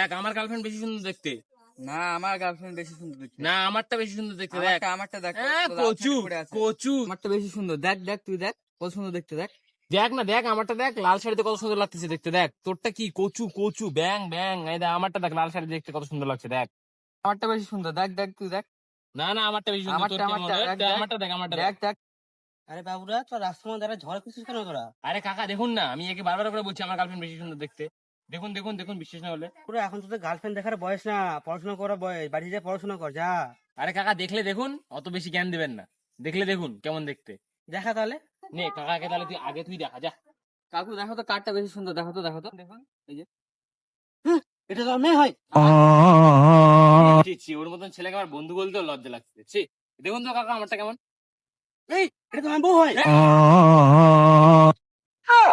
দেখ আমার গার্লফ্রেন্ড বেশি সুন্দর দেখতে। না আমার গার্লফ্রেন্ড বেশি সুন্দর দেখতে। না আমারটা বেশি সুন্দর দেখতে। দেখ আমারটা দেখ, কচু কচু। আমারটা বেশি সুন্দর। দেখ দেখ তুই দেখ কত সুন্দর দেখতে। দেখ দেখ না দেখ আমারটা দেখ, লাল শাড়িতে কত সুন্দর লাগতেছে দেখতে। দেখ তোরটা কি কচু কচু ব্যাং ব্যাং। এই দেখ আমারটা দেখ, লাল শাড়ি দেখতে কত সুন্দর লাগছে। দেখ আমারটা বেশি সুন্দর। দেখ দেখ তুই দেখ। না না আমারটা বেশি সুন্দর। তোর কেমন? আমারটা দেখ আমারটা দেখ। দেখ দেখ আরে বাবুরা, তোর রাস্তার মধ্যে ঝড় খুঁজছিস কেন তোরা? আরে কাকা দেখুন না, আমি একে বারবার করে বলছি আমার গার্লফ্রেন্ড বেশি সুন্দর দেখতে। দেখুন দেখুন দেখুন, বিশ্বাস না হলে। পুরো এখন তোদের গার্লফ্রেন্ড দেখার বয়স না, পড়াশোনা করার বয়স। বাড়ি যা পড়াশোনা কর যা। আরে কাকা দেখলে দেখুন, অত বেশি জ্ঞান দিবেন না। দেখলে দেখুন কেমন দেখতে। দেখা তাহলে। নে কাকাকে তাহলে তুই আগে তুই দেখা যা। কাকু দেখো তো কারটা বেশি সুন্দর। দেখো তো দেখো তো দেখুন এই যে এটা তো মেয়ে হয়। ছি, ছি, ওর মতন ছেলেকে আমার বন্ধু বলতেও লজ্জা লাগছে। ছি, দেখুন তো কাকা আমারটা কেমন। এই এটা তো আমার বউ হয়। হ্যাঁ।